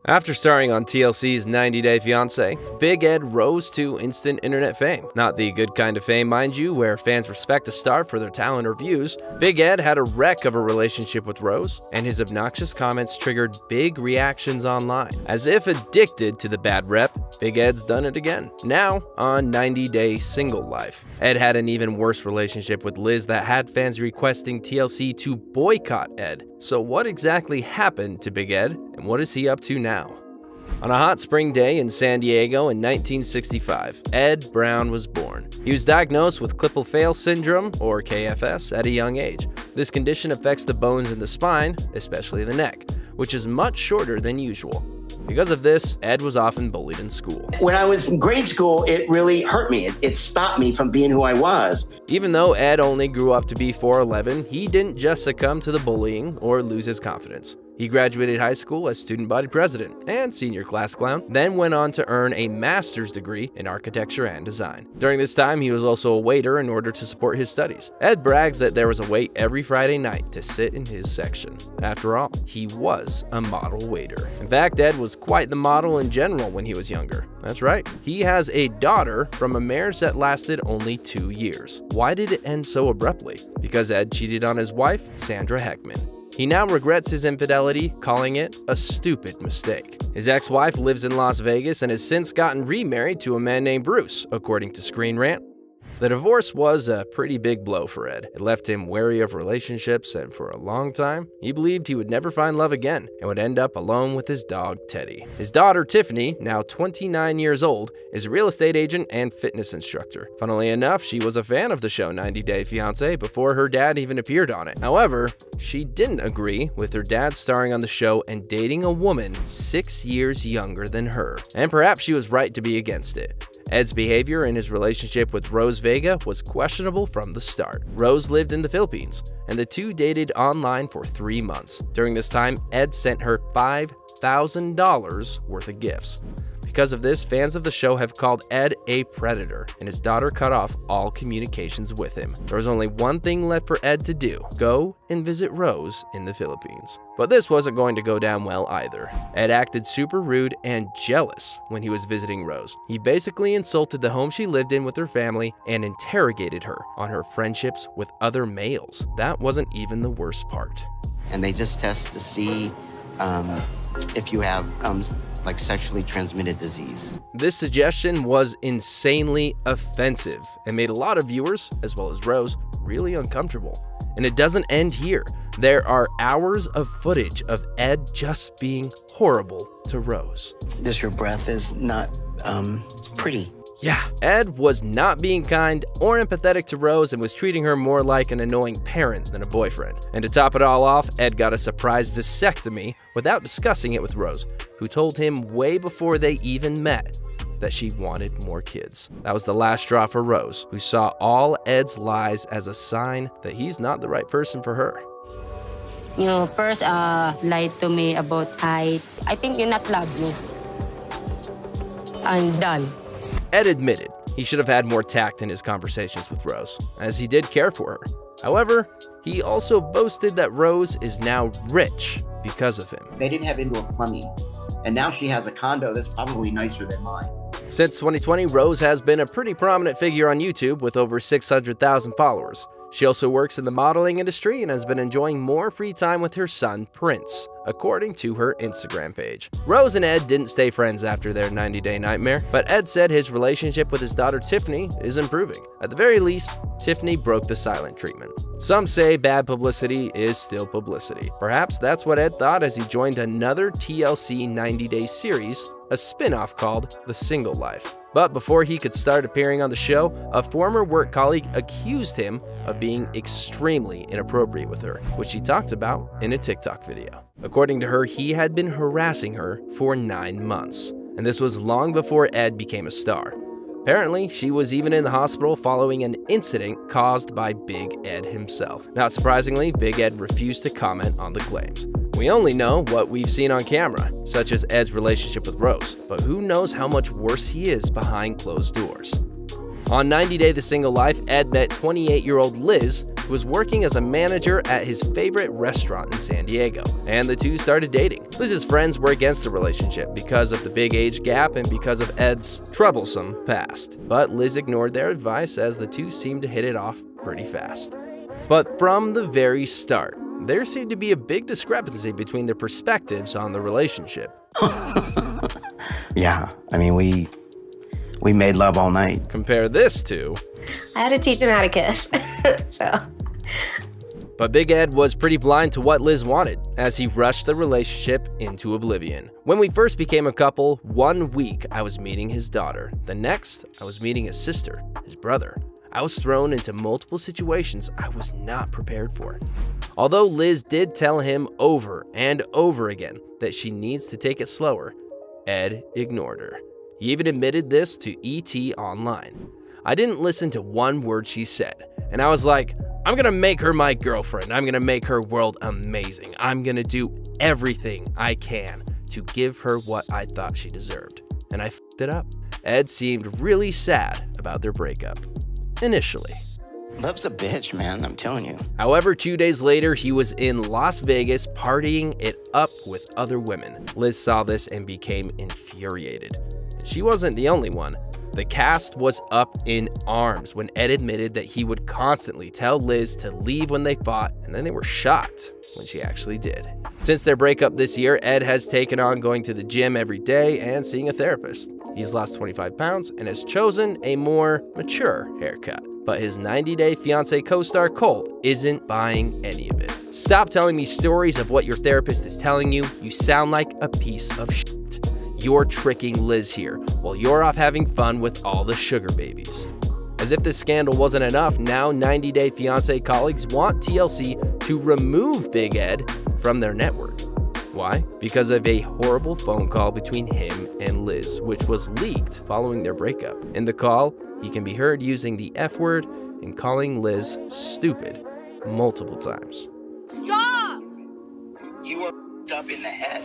After starring on TLC's 90 Day Fiancé, Big Ed rose to instant internet fame. Not the good kind of fame, mind you, where fans respect a star for their talent or views. Big Ed had a wreck of a relationship with Rose, and his obnoxious comments triggered big reactions online. As if addicted to the bad rep, Big Ed's done it again. Now, on 90 Day Single Life. Ed had an even worse relationship with Liz that had fans requesting TLC to boycott Ed. So what exactly happened to Big Ed, and what is he up to now? On a hot spring day in San Diego in 1965, Ed Brown was born. He was diagnosed with Klippel-Feil syndrome, or KFS, at a young age. This condition affects the bones in the spine, especially the neck, which is much shorter than usual. Because of this, Ed was often bullied in school. When I was in grade school, it really hurt me. It stopped me from being who I was. Even though Ed only grew up to be 4'11", he didn't just succumb to the bullying or lose his confidence. He graduated high school as student body president and senior class clown, then went on to earn a master's degree in architecture and design. During this time, he was also a waiter in order to support his studies. Ed brags that there was a wait every Friday night to sit in his section. After all, he was a model waiter. In fact, Ed was quite the model in general when he was younger. That's right, he has a daughter from a marriage that lasted only 2 years. Why did it end so abruptly? Because Ed cheated on his wife, Sandra Heckman. He now regrets his infidelity, calling it a stupid mistake. His ex-wife lives in Las Vegas and has since gotten remarried to a man named Bruce, according to Screen Rant. The divorce was a pretty big blow for Ed. It left him wary of relationships, and for a long time, he believed he would never find love again and would end up alone with his dog, Teddy. His daughter, Tiffany, now 29 years old, is a real estate agent and fitness instructor. Funnily enough, she was a fan of the show 90 Day Fiancé before her dad even appeared on it. However, she didn't agree with her dad starring on the show and dating a woman 6 years younger than her. And perhaps she was right to be against it. Ed's behavior in his relationship with Rose Vega was questionable from the start. Rose lived in the Philippines, and the two dated online for 3 months. During this time, Ed sent her $5,000 worth of gifts. Because of this, fans of the show have called Ed a predator, and his daughter cut off all communications with him. There was only one thing left for Ed to do: go and visit Rose in the Philippines. But this wasn't going to go down well either. Ed acted super rude and jealous when he was visiting Rose. He basically insulted the home she lived in with her family and interrogated her on her friendships with other males. That wasn't even the worst part. And they just test to see if you have like sexually transmitted disease. This suggestion was insanely offensive and made a lot of viewers, as well as Rose, really uncomfortable. And it doesn't end here. There are hours of footage of Ed just being horrible to Rose. Just your breath is not pretty. Yeah, Ed was not being kind or empathetic to Rose and was treating her more like an annoying parent than a boyfriend. And to top it all off, Ed got a surprise vasectomy without discussing it with Rose, who told him way before they even met that she wanted more kids. That was the last straw for Rose, who saw all Ed's lies as a sign that he's not the right person for her. You first lied to me about height. I think you not love me. I'm done. Ed admitted he should have had more tact in his conversations with Rose, as he did care for her. However, he also boasted that Rose is now rich because of him. They didn't have indoor plumbing, and now she has a condo that's probably nicer than mine. Since 2020, Rose has been a pretty prominent figure on YouTube with over 600,000 followers. She also works in the modeling industry and has been enjoying more free time with her son, Prince, according to her Instagram page. Rose and Ed didn't stay friends after their 90-day nightmare, but Ed said his relationship with his daughter Tiffany is improving. At the very least, Tiffany broke the silent treatment. Some say bad publicity is still publicity. Perhaps that's what Ed thought as he joined another TLC 90-day series, a spin-off called The Single Life. But before he could start appearing on the show, a former work colleague accused him of being extremely inappropriate with her, which she talked about in a TikTok video. According to her, he had been harassing her for 9 months, and this was long before Ed became a star. Apparently, she was even in the hospital following an incident caused by Big Ed himself. Not surprisingly, Big Ed refused to comment on the claims. We only know what we've seen on camera, such as Ed's relationship with Rose, but who knows how much worse he is behind closed doors. On 90 Day The Single Life, Ed met 28-year-old Liz, who was working as a manager at his favorite restaurant in San Diego, and the two started dating. Liz's friends were against the relationship because of the big age gap and because of Ed's troublesome past, but Liz ignored their advice as the two seemed to hit it off pretty fast. But from the very start, there seemed to be a big discrepancy between their perspectives on the relationship. Yeah, I mean, we made love all night. Compare this to... I had to teach him how to kiss, so... But Big Ed was pretty blind to what Liz wanted, as he rushed the relationship into oblivion. When we first became a couple, 1 week I was meeting his daughter. The next, I was meeting his sister, his brother. I was thrown into multiple situations I was not prepared for. Although Liz did tell him over and over again that she needs to take it slower, Ed ignored her. He even admitted this to ET Online. I didn't listen to one word she said, and I was like, I'm gonna make her my girlfriend. I'm gonna make her world amazing. I'm gonna do everything I can to give her what I thought she deserved. And I f***ed it up. Ed seemed really sad about their breakup. Initially. Love's a bitch, man, I'm telling you. However, 2 days later, he was in Las Vegas partying it up with other women. Liz saw this and became infuriated. And she wasn't the only one. The cast was up in arms when Ed admitted that he would constantly tell Liz to leave when they fought, and then they were shocked when she actually did. Since their breakup this year, Ed has taken on going to the gym every day and seeing a therapist. He's lost 25 pounds and has chosen a more mature haircut. But his 90-day fiance co-star Colt isn't buying any of it. Stop telling me stories of what your therapist is telling you. You sound like a piece of shit. You're tricking Liz here while you're off having fun with all the sugar babies. As if this scandal wasn't enough, now 90-day fiance colleagues want TLC to remove Big Ed from their network. Why? Because of a horrible phone call between him and Liz, which was leaked following their breakup. In the call, he can be heard using the F word and calling Liz stupid multiple times. Stop! You were up in the head.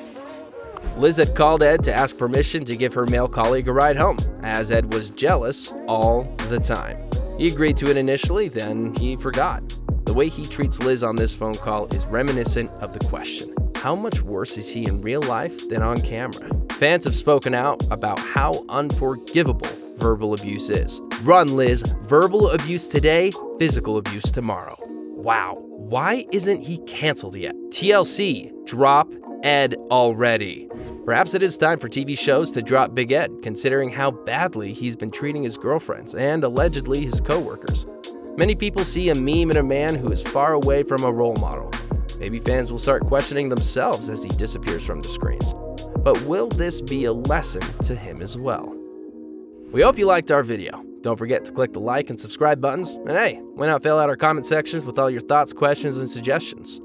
Liz had called Ed to ask permission to give her male colleague a ride home, as Ed was jealous all the time. He agreed to it initially, then he forgot. The way he treats Liz on this phone call is reminiscent of the question, how much worse is he in real life than on camera? Fans have spoken out about how unforgivable verbal abuse is. Run, Liz. Verbal abuse today, physical abuse tomorrow. Wow. Why isn't he canceled yet? TLC, drop Ed already. Perhaps it is time for TV shows to drop Big Ed, considering how badly he's been treating his girlfriends and allegedly his co-workers. Many people see a meme in a man who is far away from a role model. Maybe fans will start questioning themselves as he disappears from the screens. But will this be a lesson to him as well? We hope you liked our video. Don't forget to click the like and subscribe buttons. And hey, why not fill out our comment sections with all your thoughts, questions, and suggestions?